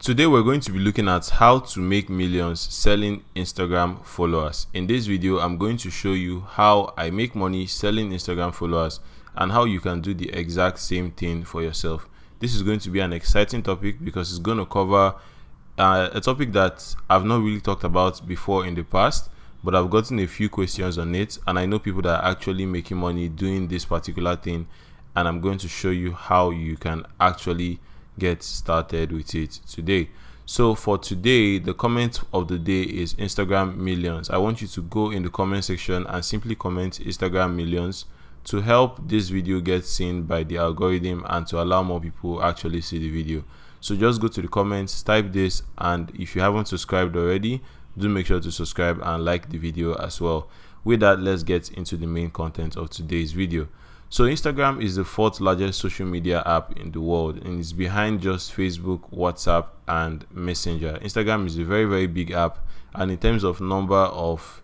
Today we're going to be looking at how to make millions selling Instagram followers. In this video, I'm going to show you how I make money selling Instagram followers and how you can do the exact same thing for yourself. This is going to be an exciting topic because it's going to cover a topic that I've not really talked about before in the past, but I've gotten a few questions on it, and I know people that are actually making money doing this particular thing, and I'm going to show you how you can actually get started with it today. So for today, the comment of the day is Instagram millions. I want you to go in the comment section and simply comment Instagram millions to help this video get seen by the algorithm and to allow more people actually see the video. So just go to the comments, type this, and if you haven't subscribed already, do make sure to subscribe and like the video as well. With that, let's get into the main content of today's video. So Instagram is the fourth largest social media app in the world, and it's behind just Facebook, WhatsApp, and Messenger. Instagram is a very big app, and in terms of number of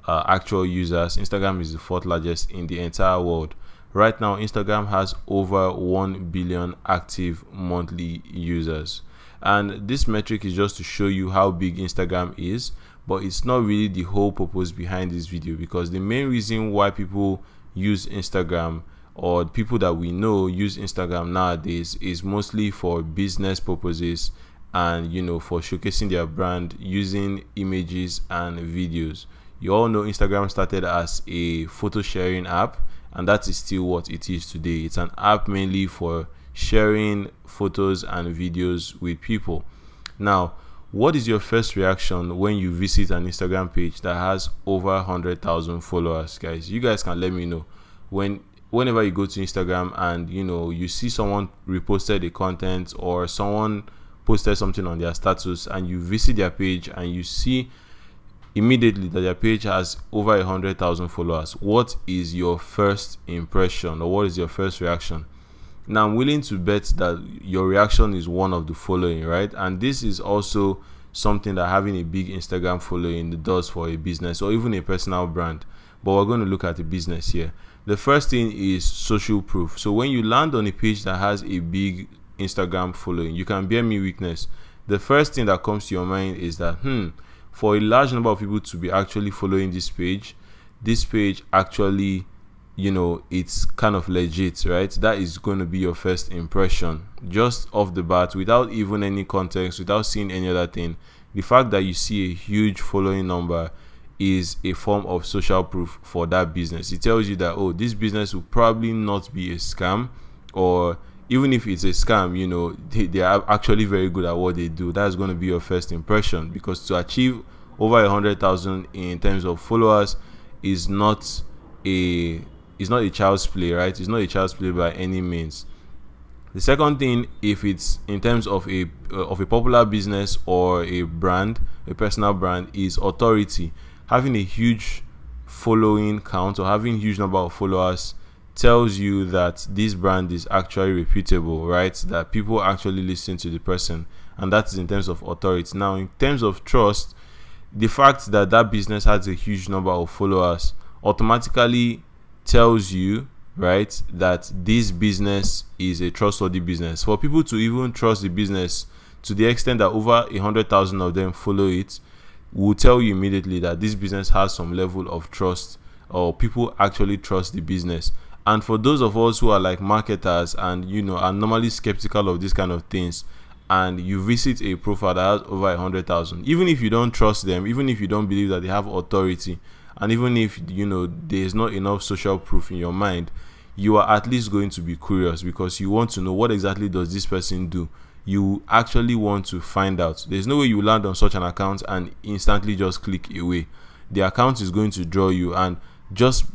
actual users, Instagram is the fourth largest in the entire world. Right now, Instagram has over 1 billion active monthly users, and this metric is just to show you how big Instagram is, but it's not really the whole purpose behind this video, because the main reason why people use Instagram, or people that we know use Instagram nowadays, is mostly for business purposes and for showcasing their brand using images and videos. You all know Instagram started as a photo sharing app, and that is still what it is today. It's an app mainly for sharing photos and videos with people. Now, what is your first reaction when you visit an Instagram page that has over 100,000 followers? Guys, you guys can let me know. Whenever you go to Instagram and you see someone reposted a content or someone posted something on their status, and you visit their page and you see immediately that their page has over 100,000 followers, what is your first impression, or what is your first reaction? Now, I'm willing to bet that your reaction is one of the following, right? And this is also something that having a big Instagram following does for a business or even a personal brand. But we're going to look at the business here. The first thing is social proof. So when you land on a page that has a big Instagram following, you can bear me witness. The first thing that comes to your mind is that, for a large number of people to be actually following this page actually, it's kind of legit, right? That is going to be your first impression just off the bat, without even any context, without seeing any other thing. The fact that you see a huge following number is a form of social proof for that business. It tells you that, oh, this business will probably not be a scam, or even if it's a scam, they are actually very good at what they do. That's going to be your first impression, because to achieve over 100,000 in terms of followers is not a child's play, right? It's not a child's play by any means. The second thing, if it's in terms of a popular business or a brand, a personal brand, is authority. Having a huge following count or having a huge number of followers tells you that this brand is actually reputable, right? That people actually listen to the person, and that is in terms of authority. Now, in terms of trust, the fact that that business has a huge number of followers automatically tells you, right, that this business is a trustworthy business. For people to even trust the business to the extent that over 100,000 of them follow it, will tell you immediately that this business has some level of trust, or people actually trust the business. And for those of us who are like marketers and are normally skeptical of these kind of things, and you visit a profile that has over 100,000, even if you don't trust them, even if you don't believe that they have authority, and even if there's not enough social proof in your mind, you are at least going to be curious, because you want to know what exactly does this person do. You actually want to find out. There's no way you land on such an account and instantly just click away. The account is going to draw you, and just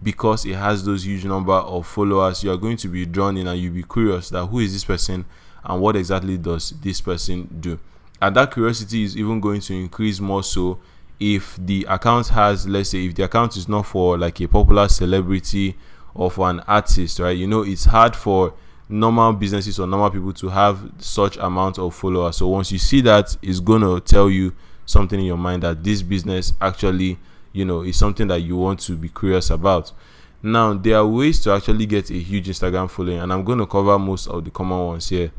because it has those huge number of followers, you are going to be drawn in, and you'll be curious that who is this person and what exactly does this person do. And that curiosity is even going to increase more so if the account has, let's say, if the account is not for like a popular celebrity or for an artist, right? It's hard for normal businesses or normal people to have such amount of followers. So once you see that, it's gonna tell you something in your mind that this business actually is something that you want to be curious about. Now, there are ways to actually get a huge Instagram following, and I'm going to cover most of the common ones here.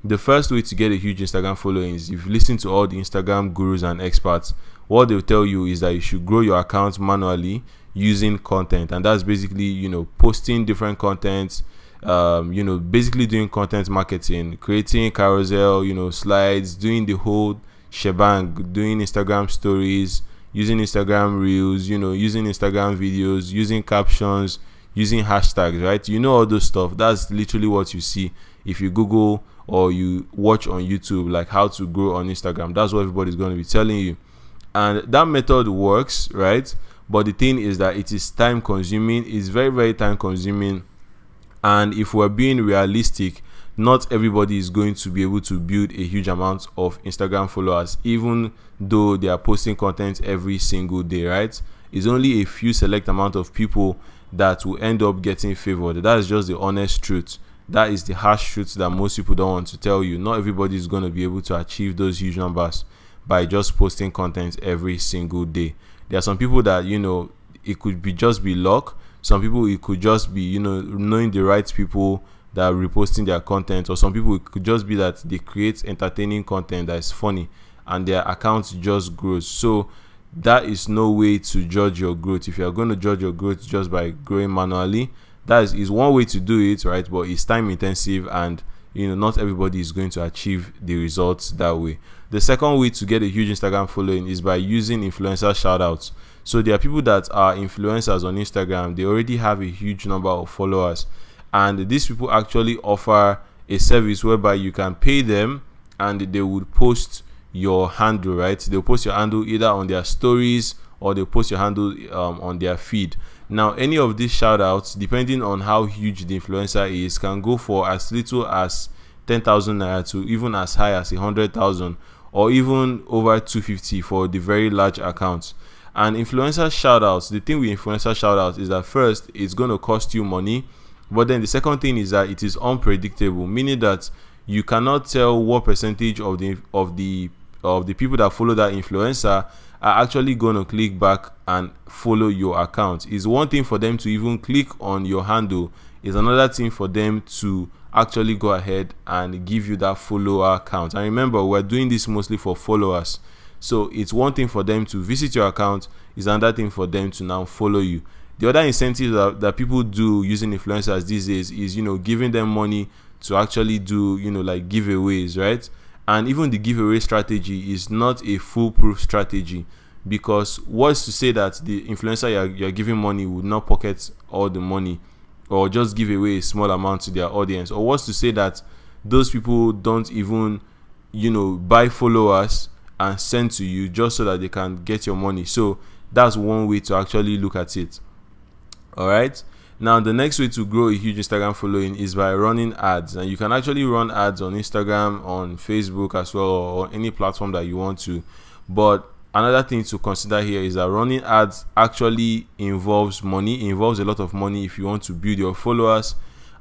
The first way to get a huge Instagram following is, if you listen to all the Instagram gurus and experts, what they'll tell you is that you should grow your account manually using content. And that's basically, posting different content, basically doing content marketing, creating carousel, slides, doing the whole shebang, doing Instagram stories, using Instagram reels, using Instagram videos, using captions, using hashtags, right? All those stuff. That's literally what you see if you Google or you watch on YouTube, like how to grow on Instagram. That's what everybody's going to be telling you. And that method works, right? But the thing is that it is time consuming. It's very, very time consuming. And if we're being realistic, not everybody is going to be able to build a huge amount of Instagram followers, even though they are posting content every single day, right? It's only a few select amount of people that will end up getting favored. That is just the honest truth. That is the harsh truth that most people don't want to tell you. Not everybody is going to be able to achieve those huge numbers by just posting content every single day. There are some people that, it could be just be luck. Some people, it could just be, knowing the right people that are reposting their content. Or some people, it could just be that they create entertaining content that is funny and their account just grows. So that is no way to judge your growth. If you are going to judge your growth just by growing manually, that is one way to do it, right? But it's time intensive, and not everybody is going to achieve the results that way. The second way to get a huge Instagram following is by using influencer shoutouts. So there are people that are influencers on Instagram. They already have a huge number of followers, and these people actually offer a service whereby you can pay them and they would post your handle, right? They'll post your handle either on their stories or they'll post your handle on their feed. Now, any of these shoutouts, depending on how huge the influencer is, can go for as little as 10,000 naira to even as high as 100,000, or even over 250 for the very large accounts. And influencer shoutouts, the thing with influencer shoutouts is that first, it's going to cost you money, but then the second thing is that it is unpredictable, meaning that you cannot tell what percentage of the people that follow that influencer are actually going to click back and follow your account. It's one thing for them to even click on your handle. It's another thing for them to actually go ahead and give you that follower count. And remember, we're doing this mostly for followers. So it's one thing for them to visit your account. It's another thing for them to now follow you. The other incentive that people do using influencers these days is, giving them money to actually do, like giveaways, right? And even the giveaway strategy is not a foolproof strategy, because what's to say that the influencer you're giving money would not pocket all the money or just give away a small amount to their audience? Or what's to say that those people don't even, buy followers and send to you just so that they can get your money? So that's one way to actually look at it. All right. Now, the next way to grow a huge Instagram following is by running ads. And you can actually run ads on Instagram, on Facebook as well, or any platform that you want to. But another thing to consider here is that running ads actually involves money, involves a lot of money if you want to build your followers.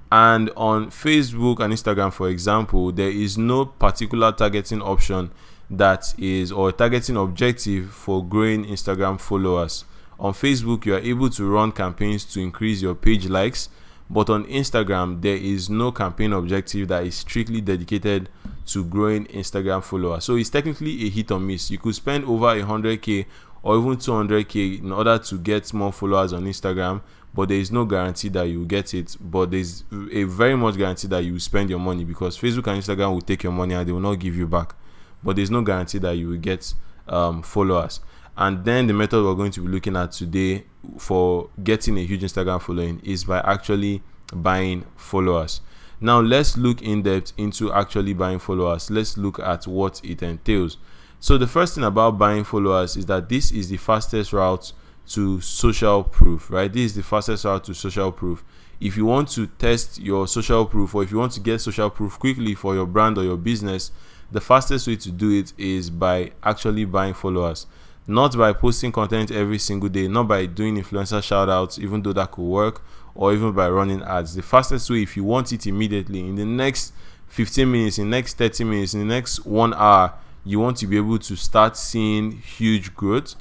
And on Facebook and Instagram, for example, there is no particular targeting option that is, or targeting objective for growing Instagram followers. On Facebook, you are able to run campaigns to increase your page likes, but on Instagram, there is no campaign objective that is strictly dedicated to growing Instagram followers. So it's technically a hit or miss. You could spend over 100k or even 200k in order to get more followers on Instagram, but there is no guarantee that you will get it. But there's a very much guarantee that you will spend your money, because Facebook and Instagram will take your money and they will not give you back. But there's no guarantee that you will get followers. And then the method we're going to be looking at today for getting a huge Instagram following is by actually buying followers. Now, let's look in depth into actually buying followers. Let's look at what it entails. So the first thing about buying followers is that this is the fastest route to social proof, right? This is the fastest route to social proof. If you want to test your social proof, or if you want to get social proof quickly for your brand or your business, the fastest way to do it is by actually buying followers. Not by posting content every single day, not by doing influencer shoutouts, even though that could work, or even by running ads. The fastest way, if you want it immediately, in the next 15 minutes, in the next 30 minutes, in the next 1 hour, you want to be able to start seeing huge growth,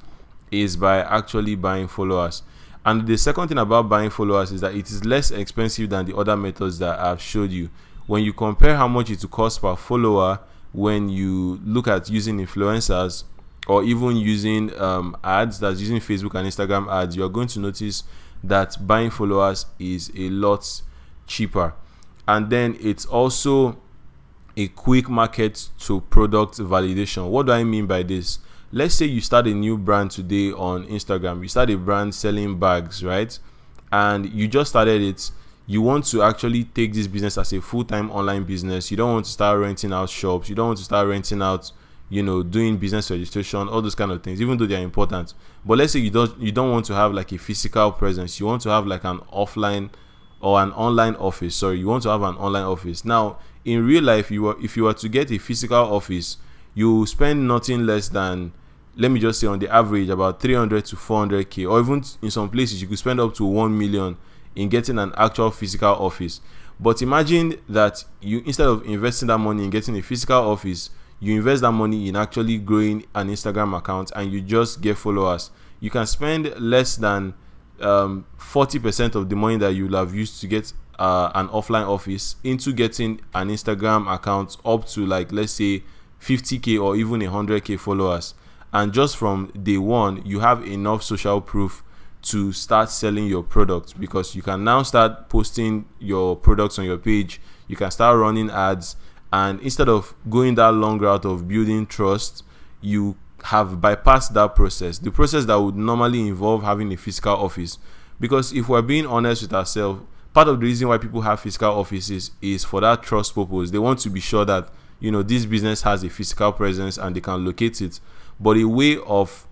is by actually buying followers. And the second thing about buying followers is that it is less expensive than the other methods that I've showed you. when you compare how much it will cost per follower when you look at using influencers or even using ads, that's using Facebook and Instagram ads, you're going to notice that buying followers is a lot cheaper. And then it's also a quick market to product validation. What do I mean by this? Let's say you start a new brand today on Instagram. You start a brand selling bags, right? And you just started it. You want to actually take this business as a full-time online business. You don't want to start renting out shops. You don't want to start renting out, doing business registration, all those kind of things, even though they're important. But let's say you don't want to have like a physical presence. You want to have like an offline or an online office. Sorry, you want to have an online office. Now, in real life, if you were to get a physical office, you spend nothing less than, let me just say, on the average, about 300 to 400k, or even in some places you could spend up to 1 million in getting an actual physical office. But imagine that you, instead of investing that money in getting a physical office, you invest that money in actually growing an Instagram account, and you just get followers. You can spend less than 40% of the money that you'll have used to get an offline office into getting an Instagram account up to, like, let's say 50k or even 100k followers. And just from day one, you have enough social proof to start selling your product, because you can now start posting your products on your page. You can start running ads, and instead of going that long route of building trust, you have bypassed that process, the process that would normally involve having a physical office. Because if we're being honest with ourselves, part of the reason why people have physical offices is for that trust purpose. They want to be sure that this business has a physical presence and they can locate it. But a way of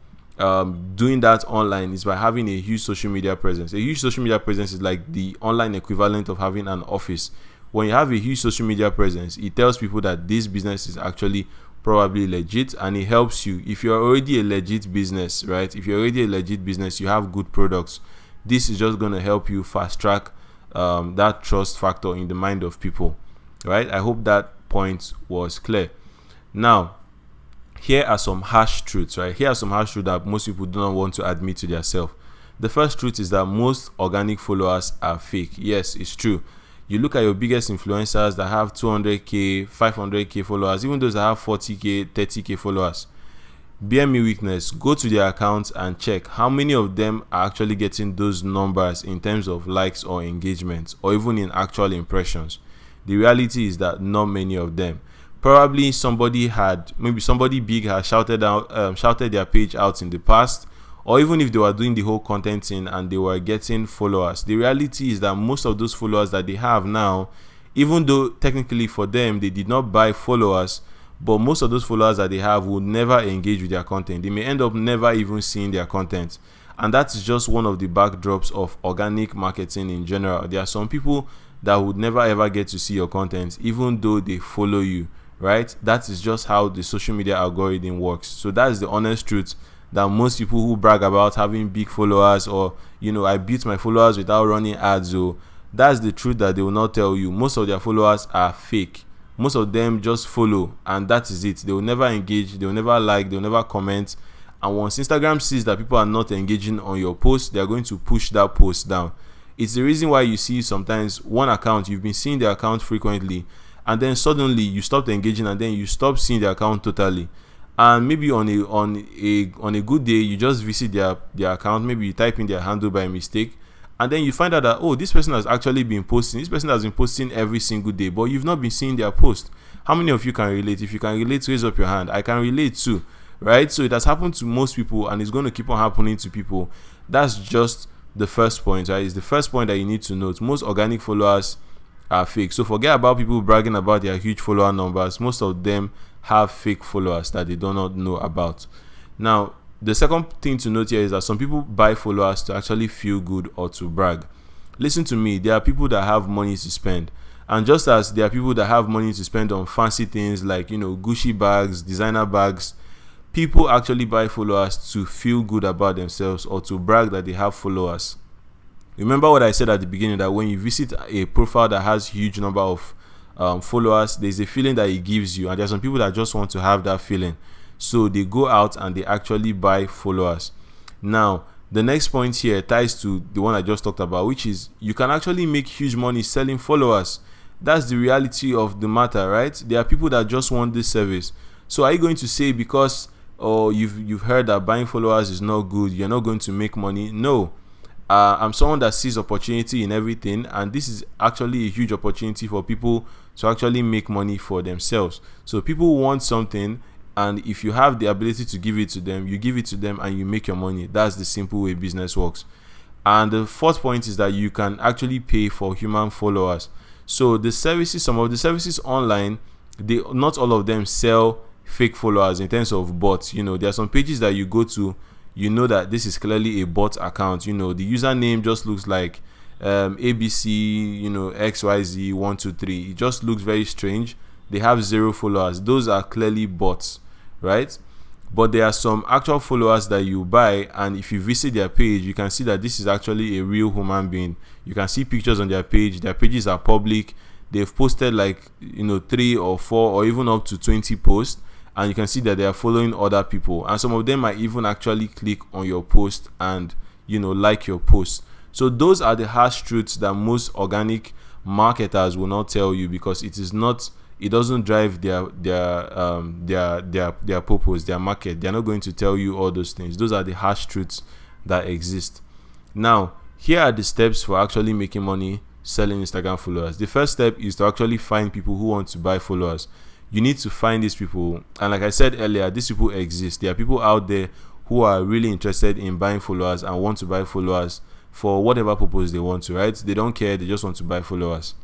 doing that online is by having a huge social media presence. A huge social media presence is like the online equivalent of having an office. When you have a huge social media presence, it tells people that this business is actually probably legit, and it helps you. If you're already a legit business, right? If you're already a legit business, you have good products, this is just going to help you fast track that trust factor in the mind of people, right? I hope that point was clear. Now, here are some harsh truths, right? Here are some harsh truths that most people do not want to admit to themselves. The first truth is that most organic followers are fake. Yes, it's true. You look at your biggest influencers that have 200k, 500k followers, even those that have 40k, 30k followers. Bear me witness, go to their accounts and check how many of them are actually getting those numbers in terms of likes or engagement, or even in actual impressions. The reality is that not many of them. Probably somebody big had shouted their page out in the past, or even if they were doing the whole content thing and they were getting followers. The reality is that most of those followers that they have now, even though technically for them they did not buy followers, but most of those followers that they have would never engage with their content. They may end up never even seeing their content. And that is just one of the backdrops of organic marketing in general. There are some people that would never ever get to see your content, even though they follow you, right? That is just how the social media algorithm works. So that is the honest truth, that most people who brag about having big followers, or I beat my followers without running ads, that's the truth that they will not tell you. Most of their followers are fake. Most of them just follow, and that is it. They will never engage, they will never like, they will never comment. And once Instagram sees that people are not engaging on your post, they are going to push that post down. It's the reason why you see sometimes one account, you've been seeing the account frequently, and then suddenly you stopped engaging, and then you stop seeing the account totally. And maybe on a good day, you just visit their account, maybe you type in their handle by mistake, and then you find out that, oh, this person has actually been posting. This person has been posting every single day, but you've not been seeing their post. How many of you can relate? If you can relate, raise up your hand. I can relate too, right? So it has happened to most people, and it's going to keep on happening to people. That's just the first point, right? It's the first point that you need to note. Most organic followers are fake. So forget about people bragging about their huge follower numbers. Most of them have fake followers that they do not know about. Now, the second thing to note here is that some people buy followers to actually feel good or to brag. Listen to me, there are people that have money to spend. And just as there are people that have money to spend on fancy things like, Gucci bags, designer bags, people actually buy followers to feel good about themselves or to brag that they have followers. Remember what I said at the beginning, that when you visit a profile that has huge number of followers, there's a feeling that it gives you, and there's some people that just want to have that feeling, so they go out and they actually buy followers. Now, the next point here ties to the one I just talked about, which is you can actually make huge money selling followers. That's the reality of the matter, right? There are people that just want this service. So are you going to say because you've heard that buying followers is not good, you're not going to make money? No. I'm someone that sees opportunity in everything, and this is actually a huge opportunity for people to actually make money for themselves. So people want something, and if you have the ability to give it to them, you give it to them and you make your money. That's the simple way business works. And the fourth point is that you can actually pay for human followers. So the services, some of the services online, not all of them sell fake followers in terms of bots. There are some pages that you go to, that this is clearly a bot account. The username just looks like ABC, XYZ123. It just looks very strange. They have 0 followers. Those are clearly bots, right? But there are some actual followers that you buy, and if you visit their page, you can see that this is actually a real human being. You can see pictures on their page. Their pages are public. They've posted 3 or 4 or even up to 20 posts, and you can see that they are following other people, and some of them might even actually click on your post and like your post. So those are the harsh truths that most organic marketers will not tell you, because it doesn't drive their purpose, their market. They're not going to tell you all those things. Those are the harsh truths that exist. Now, here are the steps for actually making money selling Instagram followers. The first step is to actually find people who want to buy followers. You need to find these people, and like I said earlier, these people exist. There are people out there who are really interested in buying followers and want to buy followers for whatever purpose they want to, right? They don't care, they just want to buy followers.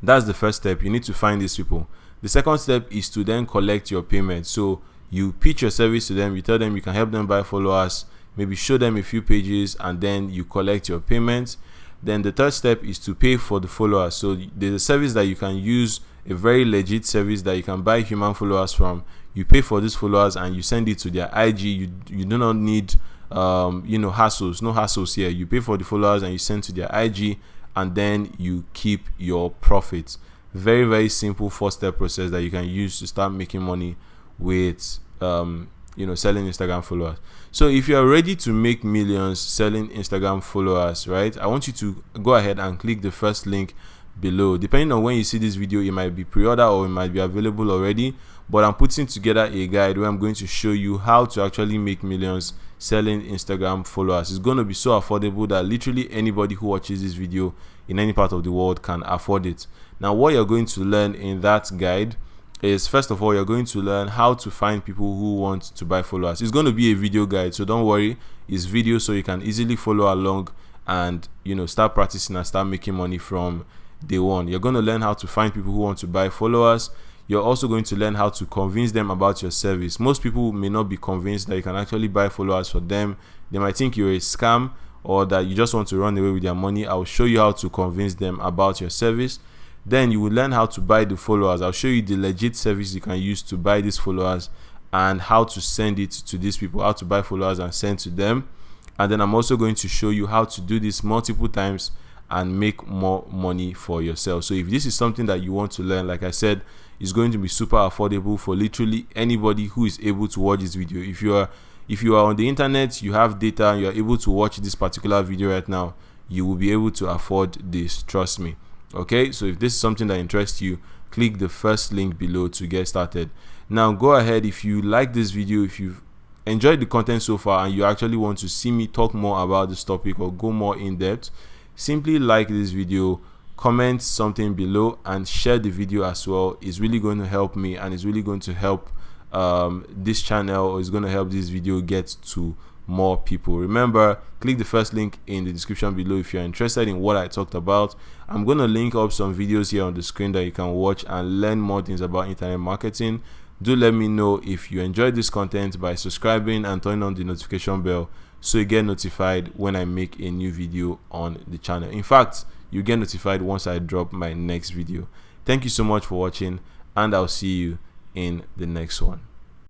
That's the first step. You need to find these people. The second step is to then collect your payment. So you pitch your service to them, you tell them you can help them buy followers, maybe show them a few pages, and then you collect your payment. Then the third step is to pay for the followers. So there's a service that you can use, a very legit service that you can buy human followers from. You pay for these followers and you send it to their IG. You do not need hassles. No hassles here. You pay for the followers and you send to their IG, and then you keep your profits. Very, very simple 4-step process that you can use to start making money with selling Instagram followers. So if you are ready to make millions selling Instagram followers, right, I want you to go ahead and click the first link below. Depending on when you see this video, it might be pre-order or it might be available already, but I'm putting together a guide where I'm going to show you how to actually make millions selling Instagram followers. It's going to be so affordable that literally anybody who watches this video in any part of the world can afford it. Now, what you're going to learn in that guide is, first of all, you're going to learn how to find people who want to buy followers. It's going to be a video guide, so don't worry, it's video, so you can easily follow along and start practicing and start making money from day one. You're going to learn how to find people who want to buy followers. You're also going to learn how to convince them about your service. Most people may not be convinced that you can actually buy followers for them. They might think you're a scam or that you just want to run away with their money. I'll show you how to convince them about your service. Then you will learn how to buy the followers. I'll show you the legit service you can use to buy these followers and how to send it to these people, how to buy followers and send to them. And then I'm also going to show you how to do this multiple times and make more money for yourself. So if this is something that you want to learn, like I said, it's going to be super affordable for literally anybody who is able to watch this video. If you are on the internet, you have data, and you are able to watch this particular video right now, you will be able to afford this, trust me. Okay, so if this is something that interests you, click the first link below to get started. Now go ahead, if you like this video, if you've enjoyed the content so far and you actually want to see me talk more about this topic or go more in depth, simply like this video, comment something below, and share the video as well. It's really going to help me, and it's really going to help this channel, or it's going to help this video get to more people. Remember, click the first link in the description below if you're interested in what I talked about. I'm going to link up some videos here on the screen that you can watch and learn more things about internet marketing. Do let me know if you enjoyed this content by subscribing and turning on the notification bell so you get notified when I make a new video on the channel. In fact, you get notified once I drop my next video. Thank you so much for watching, and I'll see you in the next one.